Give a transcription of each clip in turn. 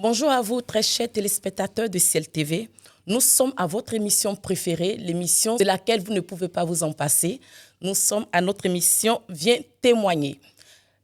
Bonjour à vous, très chers téléspectateurs de Ciel TV. Nous sommes à votre émission préférée, l'émission de laquelle vous ne pouvez pas vous en passer. Nous sommes à notre émission Viens témoigner.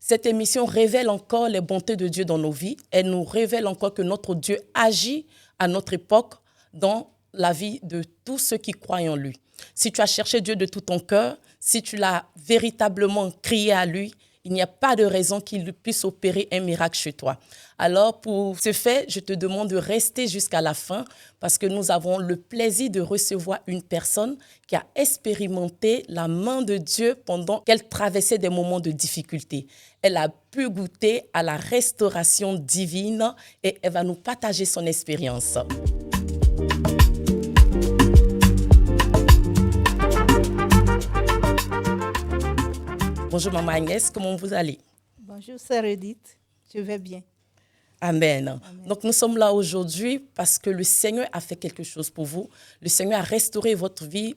Cette émission révèle encore les bontés de Dieu dans nos vies. Elle nous révèle encore que notre Dieu agit à notre époque dans la vie de tous ceux qui croient en lui. Si tu as cherché Dieu de tout ton cœur, si tu l'as véritablement crié à lui, il n'y a pas de raison qu'il puisse opérer un miracle chez toi. Alors, pour ce fait, je te demande de rester jusqu'à la fin parce que nous avons le plaisir de recevoir une personne qui a expérimenté la main de Dieu pendant qu'elle traversait des moments de difficulté. Elle a pu goûter à la restauration divine et elle va nous partager son expérience. Bonjour Maman Agnès, comment vous allez? Bonjour Sœur Edith, je vais bien. Amen. Amen. Donc nous sommes là aujourd'hui parce que le Seigneur a fait quelque chose pour vous. Le Seigneur a restauré votre vie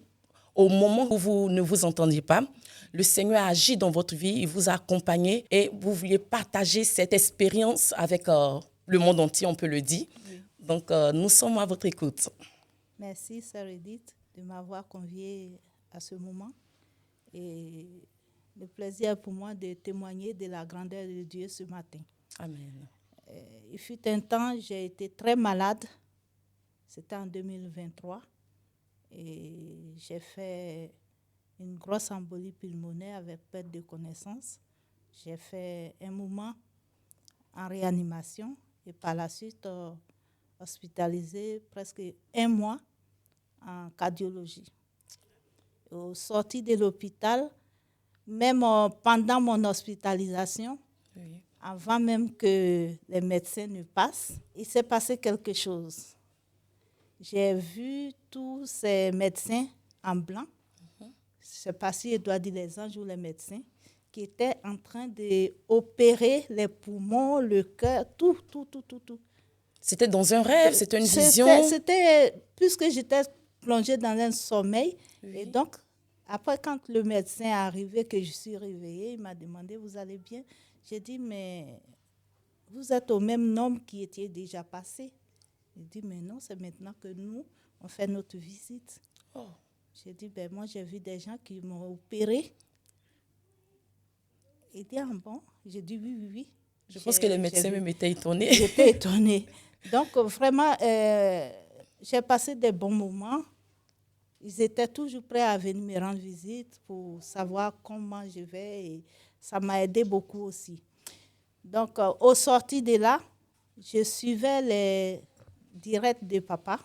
au moment où vous ne vous entendiez pas. Le Seigneur a agi dans votre vie, il vous a accompagné et vous vouliez partager cette expérience avec le monde entier, on peut le dire. Oui. Donc nous sommes à votre écoute. Merci Sœur Edith de m'avoir conviée à ce moment. Et le plaisir pour moi de témoigner de la grandeur de Dieu ce matin. Amen. Il fut un temps, j'ai été très malade. C'était en 2023. Et j'ai fait une grosse embolie pulmonaire avec perte de connaissance. J'ai fait un moment en réanimation et par la suite hospitalisé presque 1 mois en cardiologie. Au sorti de l'hôpital, même pendant mon hospitalisation, oui, avant même que les médecins ne passent, il s'est passé quelque chose. J'ai vu tous ces médecins en blanc, je ne sais pas si je dois dire les anges ou les médecins, qui étaient en train d'opérer les poumons, le cœur, tout. C'était dans un rêve, c'était une vision? Puisque j'étais plongée dans un sommeil, oui. Et donc, après, quand le médecin est arrivé, que je suis réveillée, il m'a demandé, vous allez bien? J'ai dit, mais vous êtes au même nombre qui était déjà passé. Il dit, mais non, c'est maintenant que nous, on fait notre visite. Oh. J'ai dit, moi, j'ai vu des gens qui m'ont opéré. Il dit, ah bon? J'ai dit, oui. Je pense que les médecins même étaient étonnés. J'étais étonnée. Donc, vraiment, j'ai passé des bons moments. Ils étaient toujours prêts à venir me rendre visite pour savoir comment je vais. Et ça m'a aidé beaucoup aussi. Donc, au sorti de là, je suivais les directs de papa,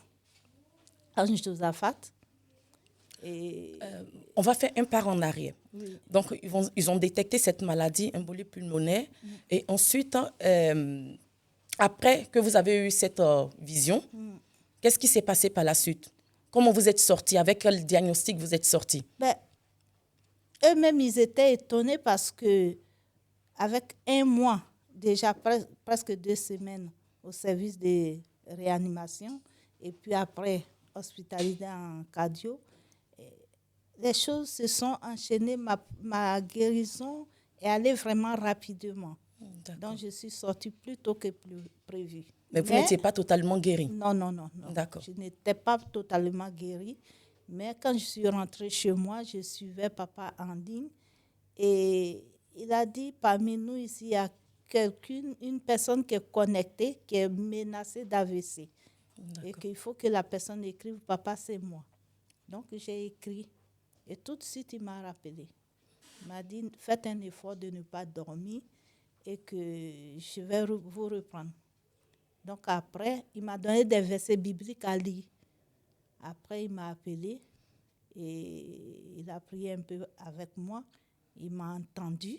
Ange Josaphat. Et on va faire un pas en arrière. Oui. Donc, ils ont détecté cette maladie, embolie pulmonaire. Et ensuite, après que vous avez eu cette vision, qu'est-ce qui s'est passé par la suite? Comment vous êtes sortis? Avec quel diagnostic vous êtes sortis? Eux-mêmes, ils étaient étonnés parce que avec 1 mois, déjà presque 2 semaines au service de réanimation, et puis après hospitalisé en cardio, les choses se sont enchaînées. Ma guérison est allée vraiment rapidement. D'accord. Donc, je suis sortie plus tôt que prévu. Mais vous n'étiez pas totalement guérie? Non. D'accord. Je n'étais pas totalement guérie. Mais quand je suis rentrée chez moi, je suivais papa en ligne. Et il a dit, parmi nous ici, il y a une personne qui est connectée, qui est menacée d'AVC. Et qu'il faut que la personne écrive, papa, c'est moi. Donc, j'ai écrit. Et tout de suite, il m'a rappelé. Il m'a dit, faites un effort de ne pas dormir et que je vais vous reprendre. Donc après, il m'a donné des versets bibliques à lire. Après, il m'a appelé et il a prié un peu avec moi. Il m'a entendu.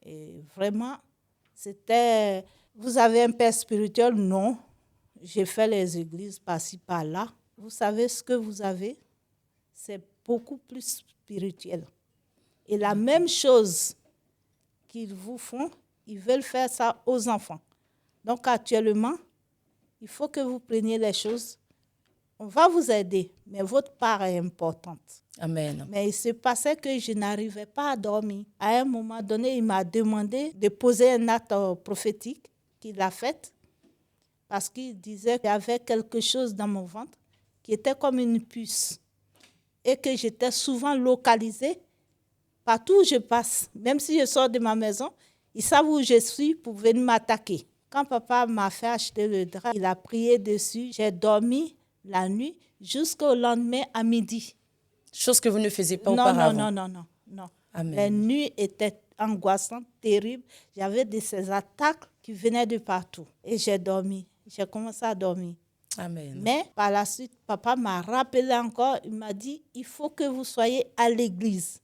Et vraiment, c'était... Vous avez un père spirituel? Non. J'ai fait les églises par-ci, par-là. Vous savez ce que vous avez? C'est beaucoup plus spirituel. Et la même chose qu'ils vous font, ils veulent faire ça aux enfants. Donc actuellement, il faut que vous preniez les choses. On va vous aider, mais votre part est importante. Amen. Mais il se passait que je n'arrivais pas à dormir. À un moment donné, il m'a demandé de poser un acte prophétique qu'il a fait. parce qu'il disait qu'il y avait quelque chose dans mon ventre qui était comme une puce et que j'étais souvent localisée partout où je passe. Même si je sors de ma maison, ils savent où je suis pour venir m'attaquer. Quand papa m'a fait acheter le drap, il a prié dessus. J'ai dormi la nuit jusqu'au lendemain à midi. Chose que vous ne faisiez pas auparavant. Non. Amen. Les nuits étaient angoissantes, terribles. J'avais ces attaques qui venaient de partout. Et j'ai dormi. J'ai commencé à dormir. Amen. Mais par la suite, papa m'a rappelé encore. Il m'a dit, il faut que vous soyez à l'église.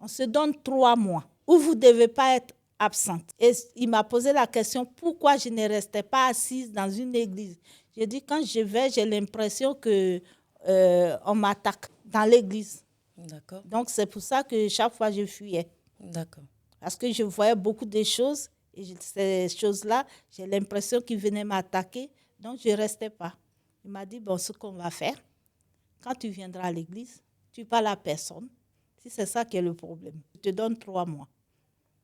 On se donne 3 mois où vous ne devez pas être absente. Et il m'a posé la question, pourquoi je ne restais pas assise dans une église? J'ai dit, quand je vais, j'ai l'impression qu'on m'attaque dans l'église. D'accord. Donc, c'est pour ça que chaque fois, je fuyais. D'accord. Parce que je voyais beaucoup de choses. Et ces choses-là, j'ai l'impression qu'ils venaient m'attaquer. Donc, je ne restais pas. Il m'a dit, bon, ce qu'on va faire, quand tu viendras à l'église, tu parles à personne. Si c'est ça qui est le problème, je te donne 3 mois.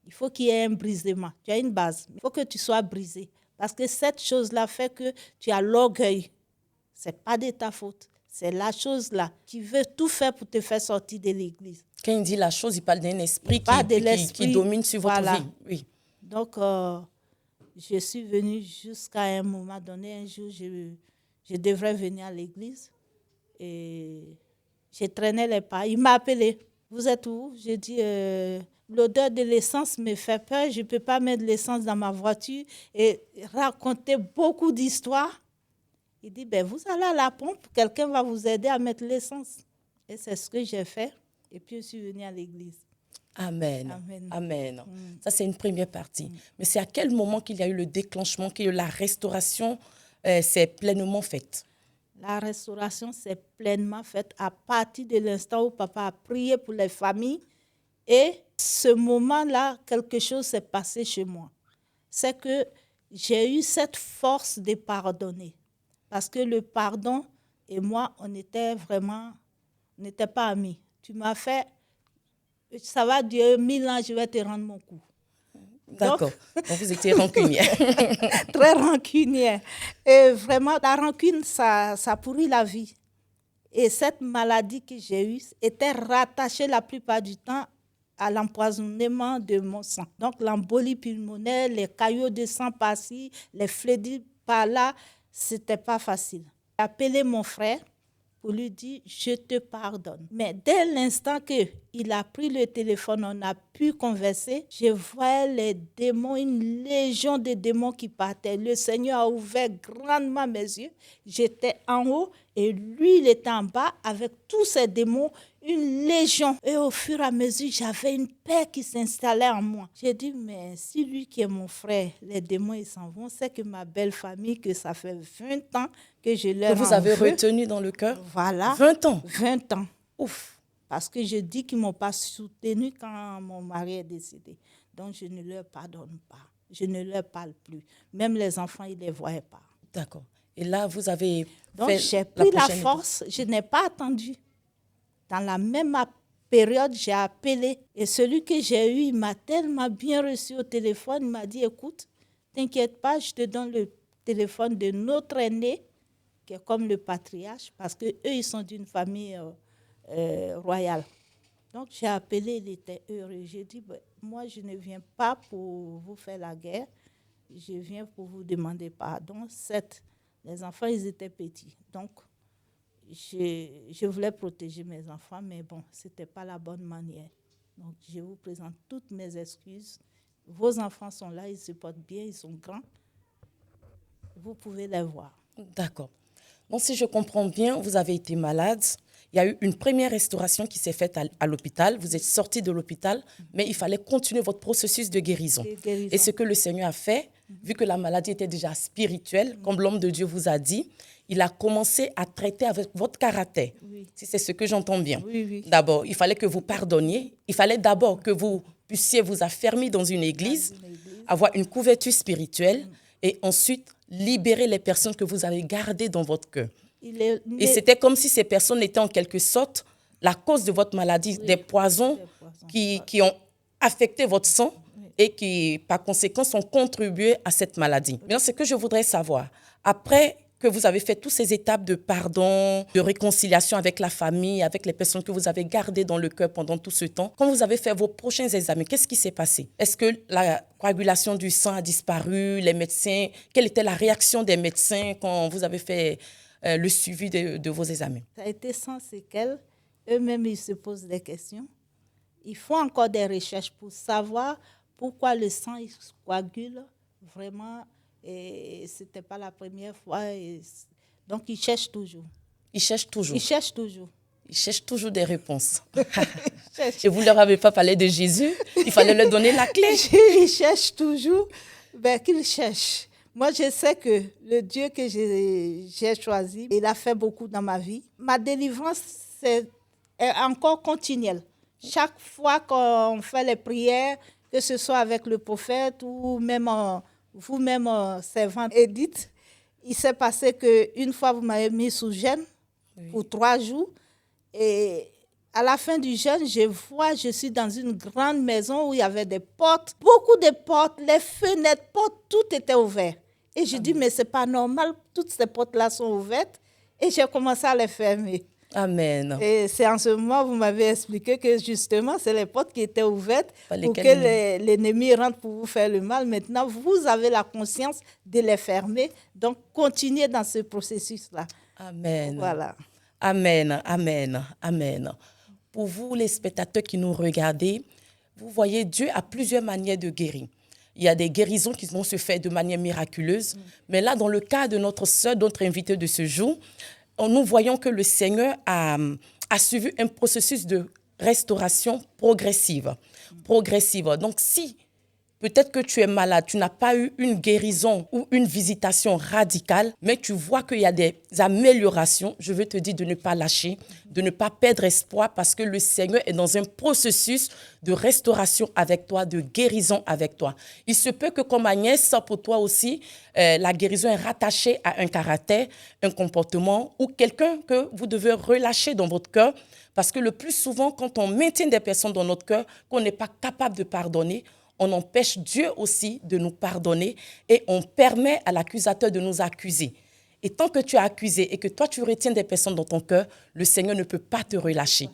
Il faut qu'il y ait un brisement. Tu as une base. Il faut que tu sois brisé. Parce que cette chose-là fait que tu as l'orgueil. Ce n'est pas de ta faute. C'est la chose-là qui veut tout faire pour te faire sortir de l'église. Quand il dit la chose, il parle d'un esprit qui domine sur votre vie. Oui. Donc, je suis venue jusqu'à un moment donné. Un jour, je devrais venir à l'église. Et je traînais les pas. Il m'a appelé. Vous êtes où? J'ai dit, l'odeur de l'essence me fait peur. Je ne peux pas mettre de l'essence dans ma voiture. Et raconter beaucoup d'histoires. Il dit, ben, vous allez à la pompe. Quelqu'un va vous aider à mettre l'essence. Et c'est ce que j'ai fait. Et puis, je suis venue à l'église. Amen. Amen. Ça, c'est une première partie. Mais c'est à quel moment qu'il y a eu le déclenchement, que la restauration s'est pleinement faite? La restauration s'est pleinement faite à partir de l'instant où papa a prié pour les familles. Et ce moment-là, quelque chose s'est passé chez moi. C'est que j'ai eu cette force de pardonner. Parce que le pardon et moi, on n'était pas amis. Tu m'as fait, ça va durer 1000 ans, je vais te rendre mon coup. D'accord. Donc, vous étiez rancunière. Très rancunière. Et vraiment, la rancune, ça pourrit la vie. Et cette maladie que j'ai eue était rattachée la plupart du temps à l'empoisonnement de mon sang. Donc, l'embolie pulmonaire, les caillots de sang par-ci, les flédis par-là, ce n'était pas facile. J'ai appelé mon frère pour lui dire, je te pardonne. Mais dès l'instant qu'il a pris le téléphone, on a pu converser, je voyais les démons, une légion de démons qui partaient. Le Seigneur a ouvert grandement mes yeux. J'étais en haut et lui, il était en bas avec tous ces démons, une légion. Et au fur et à mesure, j'avais une paix qui s'installait en moi. J'ai dit, mais si lui qui est mon frère, les démons, ils s'en vont, c'est que ma belle famille, que ça fait 20 ans que je leur en veux. Que vous avez retenu dans le cœur? Voilà. 20 ans? 20 ans. Ouf. Parce que je dis qu'ils ne m'ont pas soutenu quand mon mari est décédé. Donc, je ne leur pardonne pas. Je ne leur parle plus. Même les enfants, ils ne les voyaient pas. D'accord. Et là, vous avez Donc, j'ai pris la force. Je n'ai pas attendu. Dans la même période, j'ai appelé. Et celui que j'ai eu, il m'a tellement bien reçu au téléphone. Il m'a dit, écoute, t'inquiète pas, je te donne le téléphone de notre aîné, qui est comme le patriarche, parce qu'eux, ils sont d'une famille royale. Donc, j'ai appelé, il était heureux. J'ai dit, moi, je ne viens pas pour vous faire la guerre. Je viens pour vous demander pardon. Les enfants, ils étaient petits. Donc, je voulais protéger mes enfants, mais bon, ce n'était pas la bonne manière. Donc, je vous présente toutes mes excuses. Vos enfants sont là, ils se portent bien, ils sont grands. Vous pouvez les voir. D'accord. Donc, si je comprends bien, vous avez été malade. Il y a eu une première restauration qui s'est faite à l'hôpital. Vous êtes sorti de l'hôpital, mais il fallait continuer votre processus de guérison. Et ce que le Seigneur a fait, vu que la maladie était déjà spirituelle, comme l'homme de Dieu vous a dit, il a commencé à traiter avec votre caractère. Oui. Si c'est ce que j'entends bien. Oui. D'abord, il fallait que vous pardonniez. Il fallait d'abord que vous puissiez vous affermir dans une église, avoir une couverture spirituelle et ensuite libérer les personnes que vous avez gardées dans votre cœur. Et c'était comme si ces personnes étaient en quelque sorte la cause de votre maladie, des poisons qui ont affecté votre sang et qui, par conséquent, ont contribué à cette maladie. Maintenant, ce que je voudrais savoir, après que vous avez fait toutes ces étapes de pardon, de réconciliation avec la famille, avec les personnes que vous avez gardées dans le cœur pendant tout ce temps, quand vous avez fait vos prochains examens, qu'est-ce qui s'est passé? Est-ce que la coagulation du sang a disparu? Les médecins, quelle était la réaction des médecins quand vous avez fait le suivi de vos examens? Ça a été sans séquelles. Eux-mêmes, ils se posent des questions. Ils font encore des recherches pour savoir pourquoi le sang il se coagule vraiment. Et ce n'était pas la première fois. Donc, ils cherchent toujours. Ils cherchent toujours. Ils cherchent toujours. Ils cherchent toujours des réponses. Et vous ne leur avez pas parlé de Jésus? Il fallait leur donner la clé. Ils cherchent toujours. Ben, qu'ils cherchent. Moi, je sais que le Dieu que j'ai choisi, il a fait beaucoup dans ma vie. Ma délivrance, est encore continuelle. Chaque fois qu'on fait les prières, que ce soit avec le prophète ou même vous-même, servante Edith, il s'est passé qu'une fois, vous m'avez mis sous jeûne pour 3 jours. Et à la fin du jeûne, je suis dans une grande maison où il y avait des portes, beaucoup de portes, les fenêtres, portes, tout était ouvert. Et je dis, mais ce n'est pas normal, toutes ces portes-là sont ouvertes. Et j'ai commencé à les fermer. Amen. Et c'est en ce moment, vous m'avez expliqué que justement, c'est les portes qui étaient ouvertes pour que l'ennemi rentre pour vous faire le mal. Maintenant, vous avez la conscience de les fermer. Donc, continuez dans ce processus-là. Amen. Voilà. Amen, amen, amen. Pour vous, les spectateurs qui nous regardez, vous voyez, Dieu a plusieurs manières de guérir. Il y a des guérisons qui vont se faire de manière miraculeuse. Mais là, dans le cas de notre sœur, notre invitée de ce jour, nous voyons que le Seigneur a suivi un processus de restauration progressive. Donc, si peut-être que tu es malade, tu n'as pas eu une guérison ou une visitation radicale, mais tu vois qu'il y a des améliorations, je veux te dire de ne pas lâcher, de ne pas perdre espoir parce que le Seigneur est dans un processus de restauration avec toi, de guérison avec toi. Il se peut que comme Agnès, pour toi aussi, la guérison est rattachée à un caractère, un comportement ou quelqu'un que vous devez relâcher dans votre cœur parce que le plus souvent, quand on maintient des personnes dans notre cœur qu'on n'est pas capable de pardonner, on empêche Dieu aussi de nous pardonner et on permet à l'accusateur de nous accuser. Et tant que tu es accusé et que toi, tu retiens des personnes dans ton cœur, le Seigneur ne peut pas te relâcher.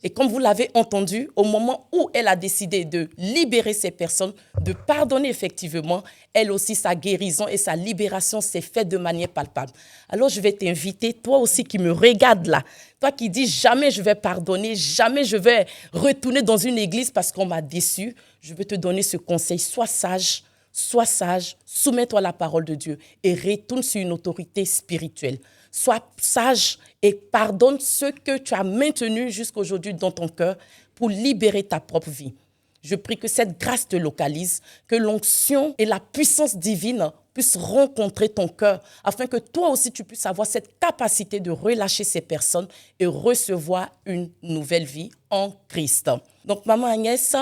Et comme vous l'avez entendu, au moment où elle a décidé de libérer ces personnes, de pardonner effectivement, elle aussi, sa guérison et sa libération s'est faite de manière palpable. Alors, je vais t'inviter, toi aussi qui me regardes là, toi qui dis jamais je vais pardonner, jamais je vais retourner dans une église parce qu'on m'a déçu, je veux te donner ce conseil, sois sage, soumets-toi à la parole de Dieu et retourne sur une autorité spirituelle. Sois sage et pardonne ce que tu as maintenu jusqu'aujourd'hui dans ton cœur pour libérer ta propre vie. Je prie que cette grâce te localise, que l'onction et la puissance divine puissent rencontrer ton cœur afin que toi aussi tu puisses avoir cette capacité de relâcher ces personnes et recevoir une nouvelle vie en Christ. Donc, Maman Agnès,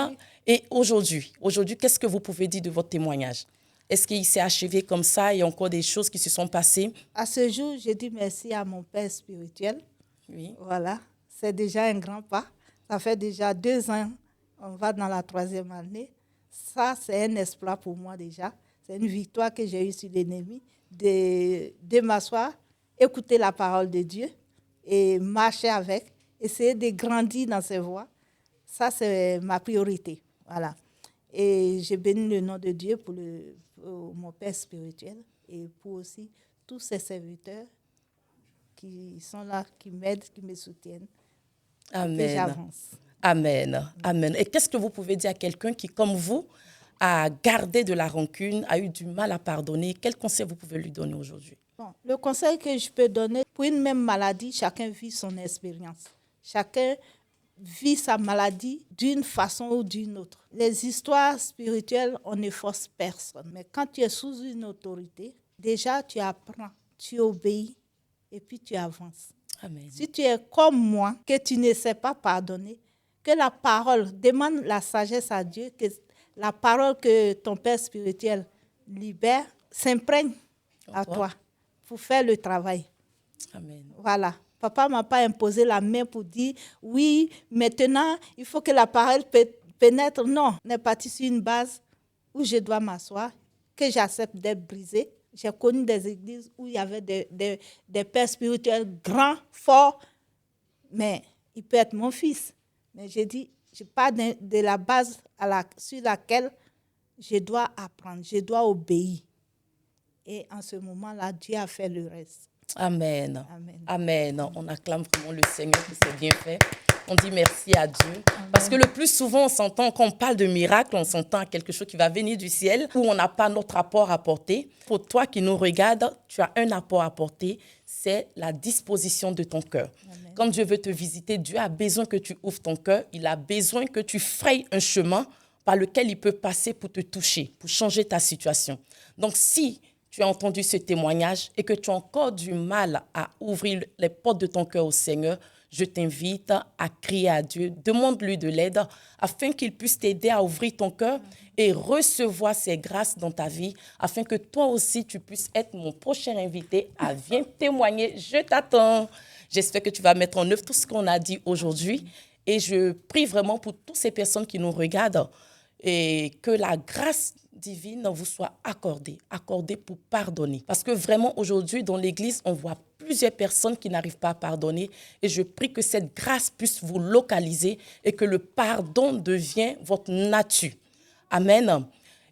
et aujourd'hui, qu'est-ce que vous pouvez dire de votre témoignage? Est-ce qu'il s'est achevé comme ça? Il y a encore des choses qui se sont passées? À ce jour, je dis merci à mon père spirituel. Oui. Voilà, c'est déjà un grand pas. Ça fait déjà 2 ans, on va dans la 3e année. Ça, c'est un exploit pour moi déjà. C'est une victoire que j'ai eue sur l'ennemi, de m'asseoir, écouter la parole de Dieu et marcher avec, essayer de grandir dans ses voies. Ça, c'est ma priorité. Voilà. Et je bénis le nom de Dieu pour mon père spirituel et pour aussi tous ses serviteurs qui sont là, qui m'aident, qui me soutiennent. Amen. Et j'avance. Amen. Amen. Et qu'est-ce que vous pouvez dire à quelqu'un qui, comme vous, a gardé de la rancune, a eu du mal à pardonner? Quel conseil vous pouvez lui donner aujourd'hui? Bon, le conseil que je peux donner, pour une même maladie, chacun vit son expérience. Chacun vit sa maladie d'une façon ou d'une autre. Les histoires spirituelles, on ne force personne. Mais quand tu es sous une autorité, déjà tu apprends, tu obéis et puis tu avances. Amen. Si tu es comme moi, que tu ne sais pas pardonner, que la parole, demande la sagesse à Dieu, que la parole que ton Père spirituel libère s'imprègne à toi pour faire le travail. Amen. Voilà. Papa ne m'a pas imposé la main pour dire, oui, maintenant, il faut que la parole pénètre. Non, on est parti sur une base où je dois m'asseoir, que j'accepte d'être brisée. J'ai connu des églises où il y avait des pères spirituels grands, forts, mais il peut être mon fils. Mais j'ai dit, je pars de la base sur laquelle je dois apprendre, je dois obéir. Et en ce moment-là, Dieu a fait le reste. Amen. Amen. Amen. On acclame vraiment le Seigneur pour ses bienfaits. On dit merci à Dieu. Amen. Parce que le plus souvent, on s'entend, quand on parle de miracle, on s'entend à quelque chose qui va venir du ciel, où on n'a pas notre apport à apporter. Pour toi qui nous regardes, tu as un apport à apporter, c'est la disposition de ton cœur. Amen. Quand Dieu veut te visiter, Dieu a besoin que tu ouvres ton cœur. Il a besoin que tu frayes un chemin par lequel il peut passer pour te toucher, pour changer ta situation. Donc, si tu as entendu ce témoignage et que tu as encore du mal à ouvrir les portes de ton cœur au Seigneur, je t'invite à crier à Dieu, demande-lui de l'aide afin qu'il puisse t'aider à ouvrir ton cœur et recevoir ses grâces dans ta vie, afin que toi aussi tu puisses être mon prochain invité à Viens témoigner. Je t'attends. J'espère que tu vas mettre en œuvre tout ce qu'on a dit aujourd'hui et je prie vraiment pour toutes ces personnes qui nous regardent et que la grâce divine vous soit accordée pour pardonner. Parce que vraiment, aujourd'hui, dans l'Église, on voit plusieurs personnes qui n'arrivent pas à pardonner. Et je prie que cette grâce puisse vous localiser et que le pardon devienne votre nature. Amen.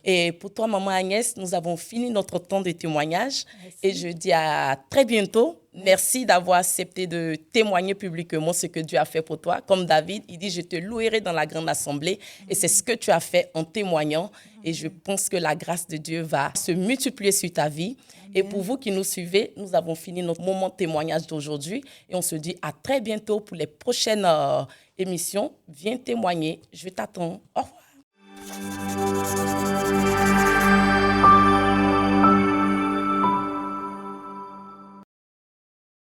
Et pour toi, Maman Agnès, nous avons fini notre temps de témoignage. Merci. Et je dis à très bientôt. Merci d'avoir accepté de témoigner publiquement ce que Dieu a fait pour toi. Comme David, il dit, je te louerai dans la grande assemblée. Et c'est ce que tu as fait en témoignant. Et je pense que la grâce de Dieu va se multiplier sur ta vie. Amen. Et pour vous qui nous suivez, nous avons fini notre moment de témoignage d'aujourd'hui. Et on se dit à très bientôt pour les prochaines émissions. Viens témoigner. Je t'attends. Au revoir.